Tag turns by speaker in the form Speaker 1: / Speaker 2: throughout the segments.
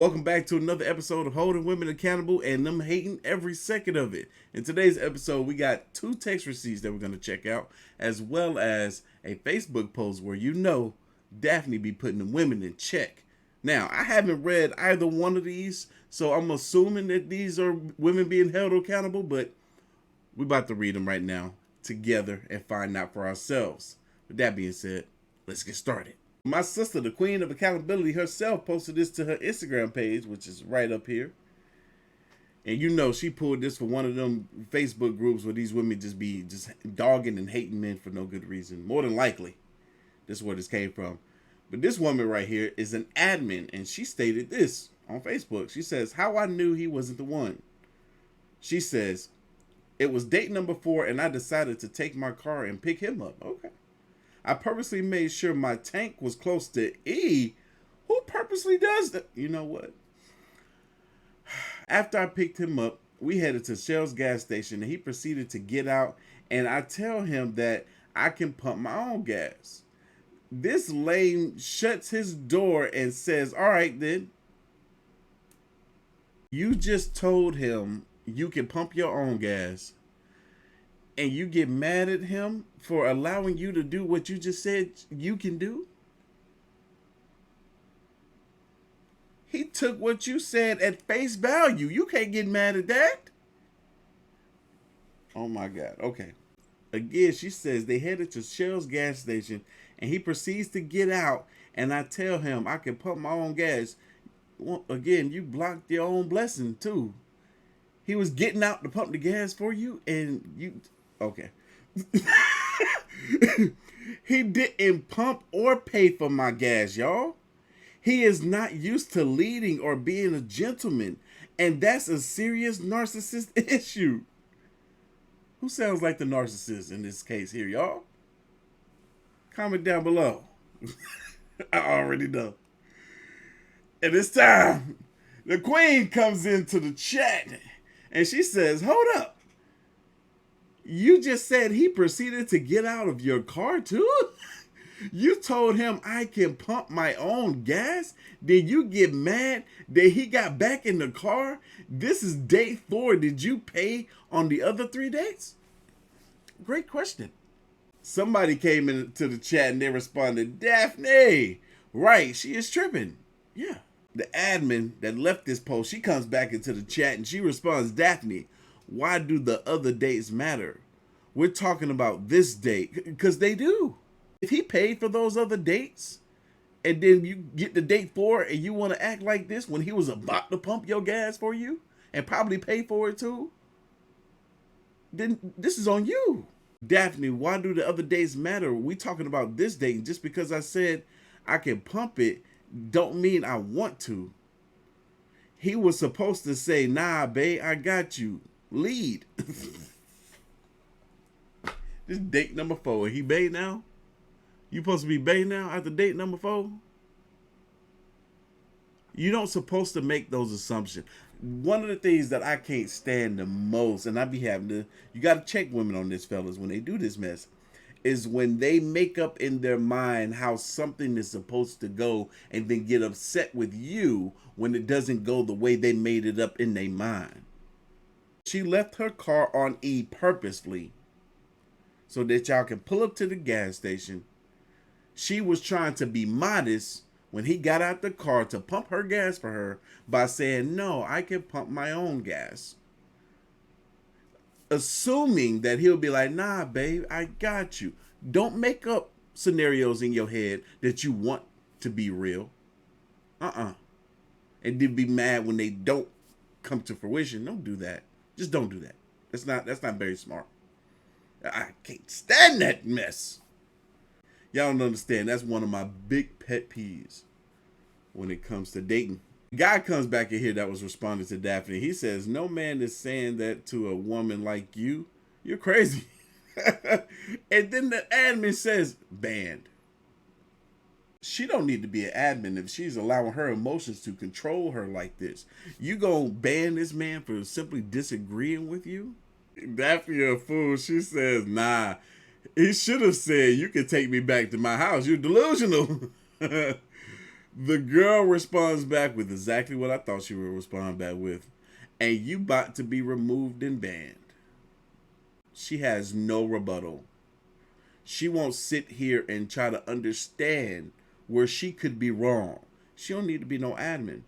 Speaker 1: Welcome back to another episode of Holding Women Accountable and them hating every second of it. In today's episode, we got two text receipts that we're going to check out, as well as a Facebook post where Daphne be putting the women in check. Now, I haven't read either one of these, so I'm assuming that these are women being held accountable, but we're about to read them right now together and find out for ourselves. With that being said, let's get started. My sister, the queen of accountability herself, posted this to her Instagram page, which is right up here. And she pulled this for one of them Facebook groups where these women just be dogging and hating men for no good reason. More than likely, this is where this came from. But this woman right here is an admin, and she stated this on Facebook. She says, "How I knew he wasn't the one." She says, "It was date number 4, and I decided to take my car and pick him up." Okay. "I purposely made sure my tank was close to E." Who purposely does that? You know what? After I picked him up, we headed to Shell's gas station and he proceeded to get out, and I tell him that I can pump my own gas. This lame shuts his door and says, "All right then." You just told him you can pump your own gas, and you get mad at him for allowing you to do what you just said you can do? He took what you said at face value. You can't get mad at that. Oh my God. Okay. Again, she says they headed to Shell's gas station and he proceeds to get out, and I tell him I can pump my own gas. Well, again, you blocked your own blessing too. He was getting out to pump the gas for you, and you... Okay. He didn't pump or pay for my gas, y'all. He is not used to leading or being a gentleman, and that's a serious narcissist issue. Who sounds like the narcissist in this case here, y'all? Comment down below. I already know. And this time, the queen comes into the chat and she says, "Hold up. You just said he proceeded to get out of your car too? You told him I can pump my own gas? Did you get mad that he got back in the car? This is date 4. Did you pay on the other 3 dates?" Great question. Somebody came into the chat and they responded, "Daphne, right, she is tripping." Yeah. The admin that left this post, she comes back into the chat and she responds, "Daphne, why do the other dates matter? We're talking about this date," because they do. If he paid for those other dates, and then you get to date 4 and you want to act like this when he was about to pump your gas for you and probably pay for it too, then this is on you. "Daphne, why do the other dates matter? We talking about this date, and just because I said I can pump it don't mean I want to. He was supposed to say, 'Nah, babe, I got you. Lead.'" This date number 4. He bae now? You supposed to be bae now after date number 4? You don't supposed to make those assumptions. One of the things that I can't stand the most, and I be having to, you got to check women on this, fellas, when they do this mess, is when they make up in their mind how something is supposed to go and then get upset with you when it doesn't go the way they made it up in their mind. She left her car on E purposely so that y'all can pull up to the gas station. She was trying to be modest when he got out the car to pump her gas for her by saying, "No, I can pump my own gas." Assuming that he'll be like, "Nah, babe, I got you." Don't make up scenarios in your head that you want to be real. And then be mad when they don't come to fruition. Don't do that. Just don't do that. That's not very smart. I can't stand that mess. Y'all don't understand. That's one of my big pet peeves when it comes to dating. Guy comes back in here that was responding to Daphne. He says, "No man is saying that to a woman like you. You're crazy." And then the admin says, "Banned." She don't need to be an admin if she's allowing her emotions to control her like this. You gonna ban this man for simply disagreeing with you? Daphne a fool. She says, "Nah, he should have said, 'You can take me back to my house. You're delusional.'" The girl responds back with exactly what I thought she would respond back with. And you about to be removed and banned. She has no rebuttal. She won't sit here and try to understand where she could be wrong. She don't need to be no admin.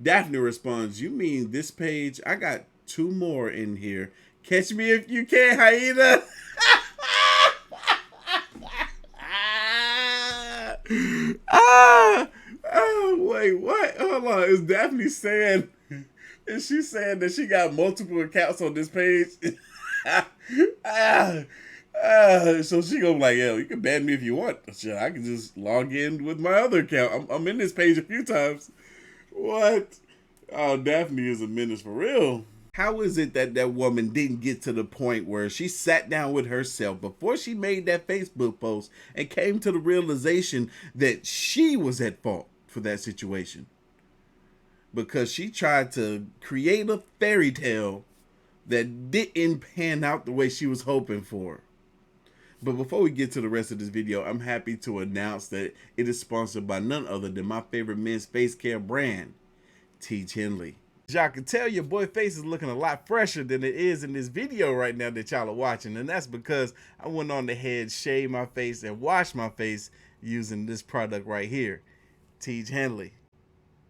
Speaker 1: Daphne responds, you mean this page? I got 2 more in here. Catch me if you can, hyena. Wait, what? Hold on. Is Daphne saying, is she saying that she got multiple accounts on this page? So she gonna be like, yo, you can ban me if you want. Sure, I can just log in with my other account. I'm in this page a few times. What? Oh, Daphne is a menace for real. How is it that that woman didn't get to the point where she sat down with herself before she made that Facebook post and came to the realization that she was at fault for that situation? Because she tried to create a fairy tale that didn't pan out the way she was hoping for. But before we get to the rest of this video, I'm happy to announce that it is sponsored by none other than my favorite men's face care brand, Teach Henley. As y'all can tell, your boy face is looking a lot fresher than it is in this video right now that y'all are watching. And that's because I went on ahead, shaved my face, and washed my face using this product right here, Teach Henley.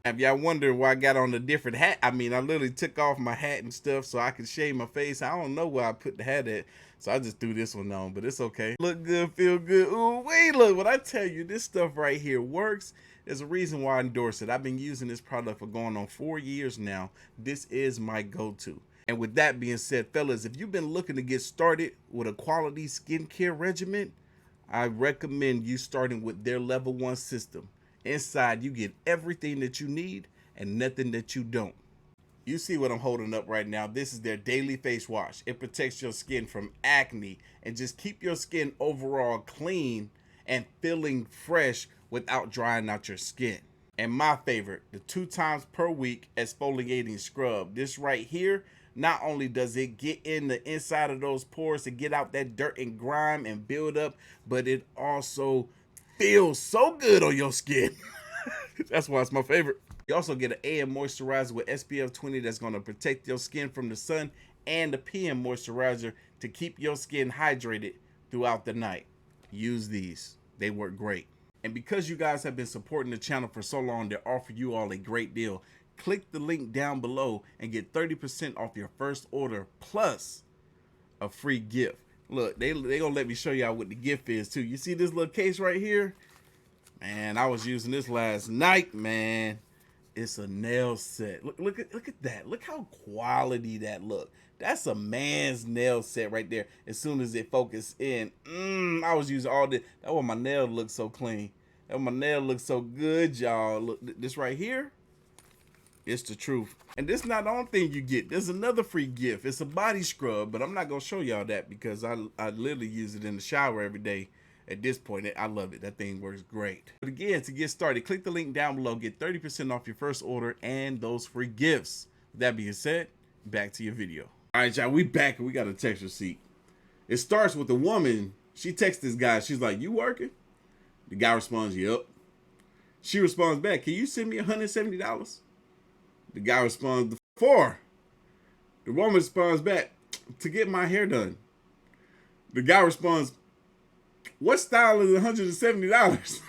Speaker 1: If y'all wonder why I got on a different hat, I mean, I literally took off my hat and stuff so I could shave my face. I don't know where I put the hat at, so I just threw this one on, but it's okay. Look good, feel good. Ooh, wait, look, when I tell you this stuff right here works, there's a reason why I endorse it. I've been using this product for going on 4 years now. This is my go-to. And with that being said, fellas, if you've been looking to get started with a quality skincare regimen, I recommend you starting with their level 1 system. Inside, you get everything that you need and nothing that you don't. You see what I'm holding up right now. This is their daily face wash. It protects your skin from acne and just keep your skin overall clean and feeling fresh without drying out your skin. And my favorite, the 2 times per week exfoliating scrub. This right here, not only does it get in the inside of those pores to get out that dirt and grime and build up, but it also feels so good on your skin. That's why it's my favorite. You also get an AM moisturizer with SPF 20 that's going to protect your skin from the sun, and a PM moisturizer to keep your skin hydrated throughout the night. Use these. They work great. And because you guys have been supporting the channel for so long, they offer you all a great deal. Click the link down below and get 30% off your first order plus a free gift. Look, they gonna let me show y'all what the gift is too. You see this little case right here? Man, I was using this last night, man. It's a nail set. Look at that. Look how quality that look. That's a man's nail set right there. As soon as it focused in, I was using all this. That's why my nail looks so clean. That my nail looks so good, y'all. Look, this right here. It's the truth. And this is not the only thing you get. There's another free gift. It's a body scrub, but I'm not going to show y'all that because I literally use it in the shower every day. At this point, I love it. That thing works great. But again, to get started, click the link down below. Get 30% off your first order and those free gifts. With that being said, back to your video. All right, y'all, we back and we got a text receipt. It starts with a woman. She texts this guy. She's like, you working? The guy responds, yep. She responds back, can you send me $170? The guy responds, $4. The woman responds back, to get my hair done. The guy responds, what style is $170?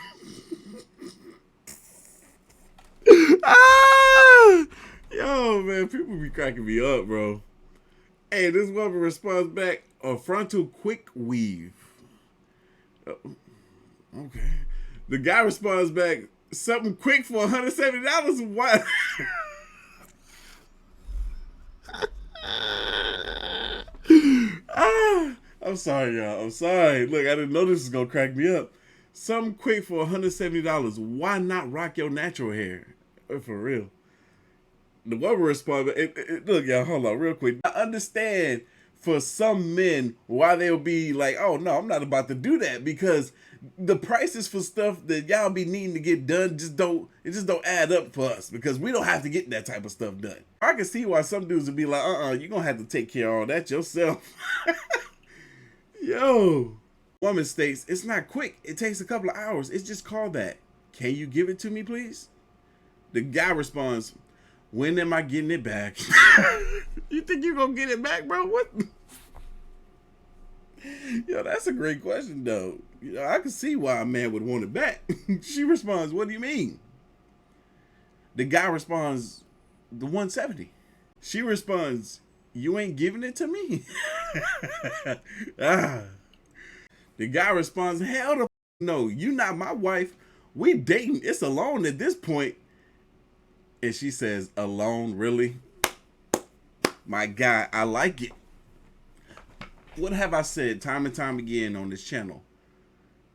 Speaker 1: Yo, man, people be cracking me up, bro. Hey, this woman responds back, a frontal quick weave. Okay. The guy responds back, something quick for $170? What? I'm sorry, y'all. I'm sorry. Look, I didn't know this was gonna crack me up. Something quick for $170. Why not rock your natural hair? For real. The woman responded, look, y'all, hold on real quick. I understand for some men why they'll be like, oh no, I'm not about to do that, because the prices for stuff that y'all be needing to get done just don't add up for us, because we don't have to get that type of stuff done. I can see why some dudes would be like, you're gonna have to take care of all that yourself. Yo. Woman states, it's not quick. It takes a couple of hours. It's just called that. can you give it to me, please? The guy responds, when am I getting it back? You think you're going to get it back, bro? What? Yo, that's a great question, though. You know, I can see why a man would want it back. She responds, what do you mean? The guy responds, the 170. She responds, you ain't giving it to me? Ah. The guy responds, hell the no, you not my wife. We dating. It's a loan at this point. And she says, a loan, really? My guy, I like it. What have I said time and time again on this channel?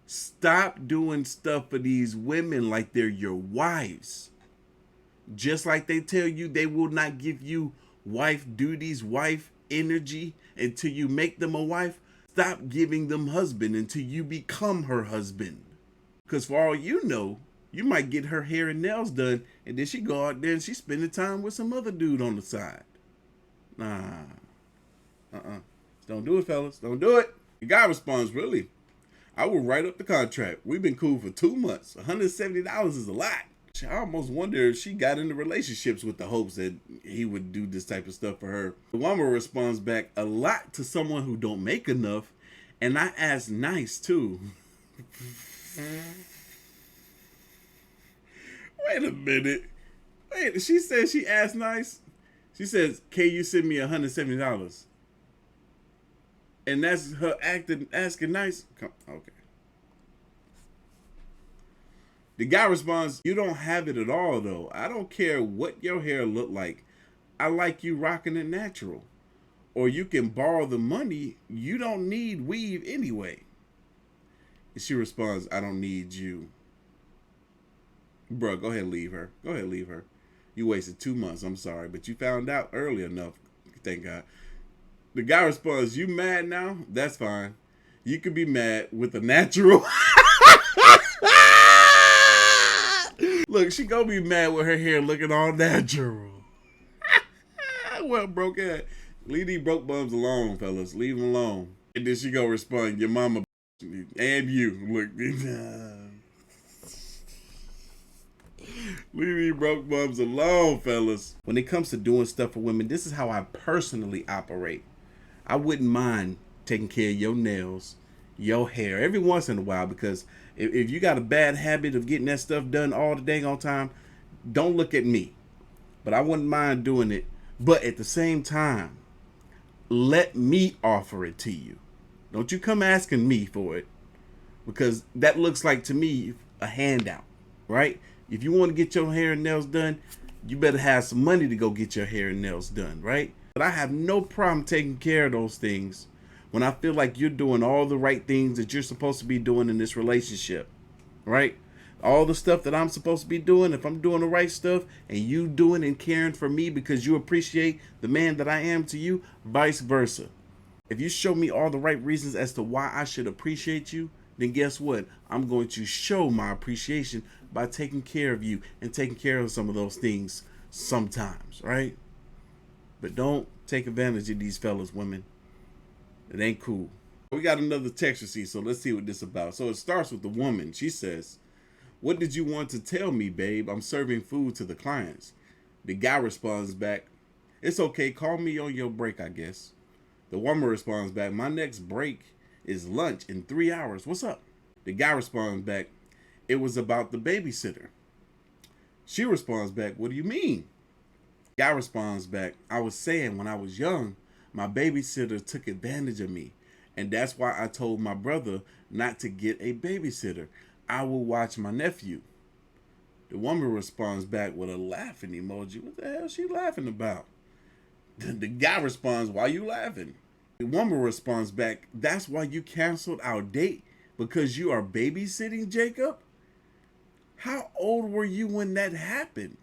Speaker 1: Stop doing stuff for these women like they're your wives. Just like they tell you they will not give you wife duties, wife energy until you make them a wife. Stop giving them husband until you become her husband. Because for all you know, you might get her hair and nails done and then she go out there and she's spending time with some other dude on the side. Nah. Don't do it, fellas. Don't do it. The guy responds, really? I will write up the contract. We've been cool for 2 months. $170 is a lot. I almost wonder if she got into relationships with the hopes that he would do this type of stuff for her. The woman responds back, a lot to someone who don't make enough. And I ask nice too. Wait a minute. Wait, she said she asked nice? She says, can you send me $170? And that's her asking nice? Okay. The guy responds, you don't have it at all, though. I don't care what your hair look like. I like you rocking it natural. Or you can borrow the money. You don't need weave anyway. And she responds, I don't need you. Bruh, go ahead and leave her. Go ahead and leave her. You wasted 2 months. I'm sorry. But you found out early enough. Thank God. The guy responds, you mad now? That's fine. You could be mad with a natural. Look, she gonna be mad with her hair looking all natural. Well, broke head. Leave these broke bums alone, fellas. Leave them alone. And then she gonna respond, your mama and you. Look. Leave these broke bums alone, fellas. When it comes to doing stuff for women, this is how I personally operate. I wouldn't mind taking care of your nails, your hair every once in a while, because if you got a bad habit of getting that stuff done all the dang on time, don't look at me. But I wouldn't mind doing it. But at the same time, let me offer it to you. Don't you come asking me for it, because that looks like to me a handout, right? If you want to get your hair and nails done, you better have some money to go get your hair and nails done, right? But I have no problem taking care of those things when I feel like you're doing all the right things that you're supposed to be doing in this relationship, right? All the stuff that I'm supposed to be doing, if I'm doing the right stuff and you doing and caring for me because you appreciate the man that I am to you, vice versa. If you show me all the right reasons as to why I should appreciate you, then guess what? I'm going to show my appreciation by taking care of you and taking care of some of those things sometimes, right? But don't take advantage of these fellas, women. It ain't cool. We got another text receipt, so let's see what this is about. So it starts with the woman. She says, what did you want to tell me, babe? I'm serving food to the clients. The guy responds back, it's okay. Call me on your break, I guess. The woman responds back, my next break is lunch in 3 hours. What's up? The guy responds back, it was about the babysitter. She responds back, what do you mean? Guy responds back, I was saying when I was young, my babysitter took advantage of me. And that's why I told my brother not to get a babysitter. I will watch my nephew. The woman responds back with a laughing emoji. What the hell is she laughing about? The guy responds, why are you laughing? The woman responds back, that's why you canceled our date? Because you are babysitting Jacob? How old were you when that happened?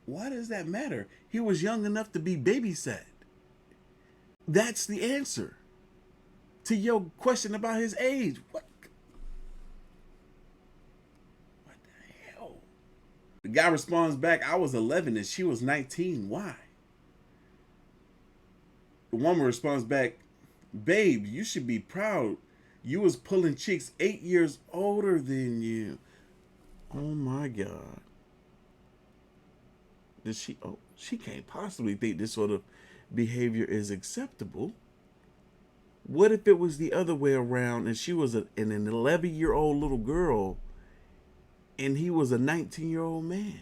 Speaker 1: Why does that matter? He was young enough to be babysat. That's the answer to your question about his age. What the hell? The guy responds back, I was 11 and she was 19. Why? The woman responds back, babe, you should be proud You was pulling chicks 8 years older than you. Oh my God. Does she? Oh, she can't possibly think this sort of behavior is acceptable. What if it was the other way around and she was an 11-year-old little girl and he was a 19-year-old man?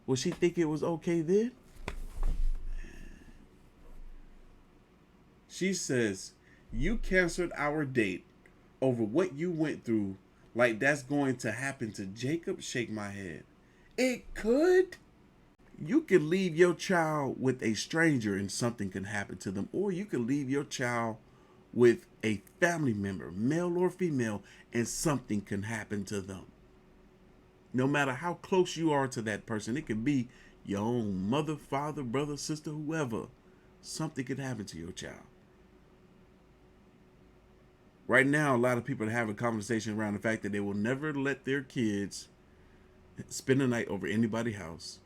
Speaker 1: Would she think it was okay then? She says, you canceled our date over what you went through, like that's going to happen to Jacob. Shake my head. It could. You could leave your child with a stranger and something can happen to them, or you could leave your child with a family member, male or female, and something can happen to them. No matter how close you are to that person, it could be your own mother, father, brother, sister, whoever. Something could happen to your child. Right now, a lot of people are having a conversation around the fact that they will never let their kids spend the night over anybody's house.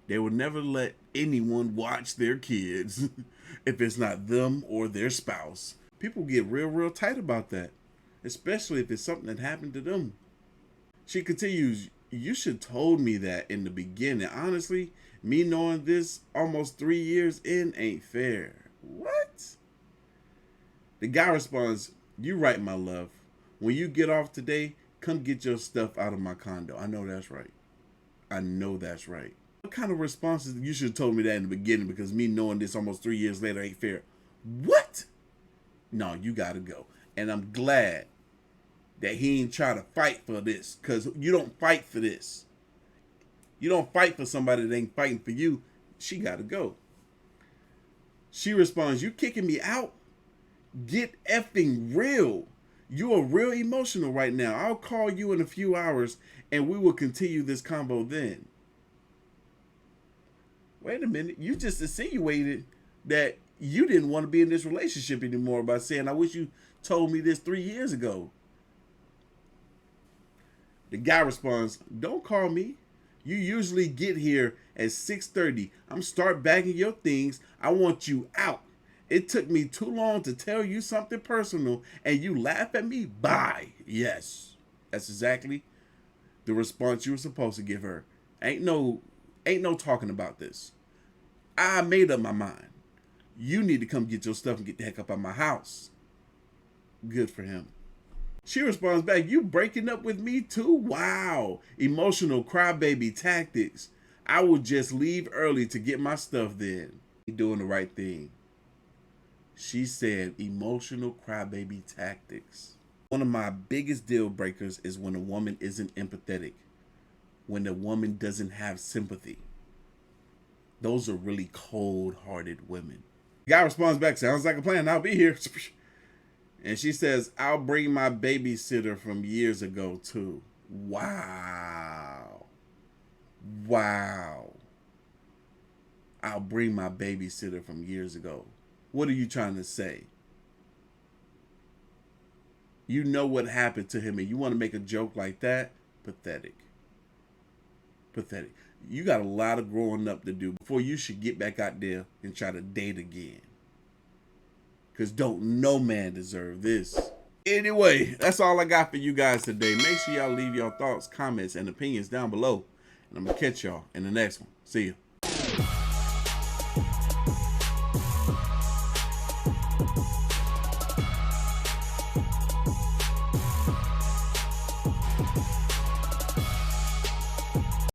Speaker 1: They will never let anyone watch their kids if it's not them or their spouse. People get real tight about that, especially if it's something that happened to them. She continues, you should told me that in the beginning. Honestly, me knowing this almost 3 years in ain't fair. What? The guy responds, you right, my love. When you get off today, come get your stuff out of my condo. I know that's right. I know that's right. What kind of responses? You should have told me that in the beginning because me knowing this almost 3 years later ain't fair. What? No, you gotta go. And I'm glad that he ain't trying to fight for this, because you don't fight for this. You don't fight for somebody that ain't fighting for you. She gotta go. She responds, you kicking me out? Get effing real. You are real emotional right now. I'll call you in a few hours and we will continue this combo then. Wait a minute. You just insinuated that you didn't want to be in this relationship anymore by saying, I wish you told me this 3 years ago. The guy responds, don't call me. You usually get here at 6:30. I'm start bagging your things. I want you out. It took me too long to tell you something personal and you laugh at me? Bye. Yes. That's exactly the response you were supposed to give her. Ain't no talking about this. I made up my mind. You need to come get your stuff and get the heck up out of my house. Good for him. She responds back, you breaking up with me too? Wow. Emotional crybaby tactics. I will just leave early to get my stuff then. You're doing the right thing. She said emotional crybaby tactics. One of my biggest deal breakers is when a woman isn't empathetic. When a woman doesn't have sympathy. Those are really cold-hearted women. The guy responds back, sounds like a plan. I'll be here. And she says, I'll bring my babysitter from years ago too. Wow. Wow. I'll bring my babysitter from years ago. What are you trying to say? You know what happened to him and you want to make a joke like that? Pathetic. Pathetic. You got a lot of growing up to do before you should get back out there and try to date again. Because don't no man deserve this. Anyway, that's all I got for you guys today. Make sure y'all leave your thoughts, comments, and opinions down below. And I'm going to catch y'all in the next one. See ya.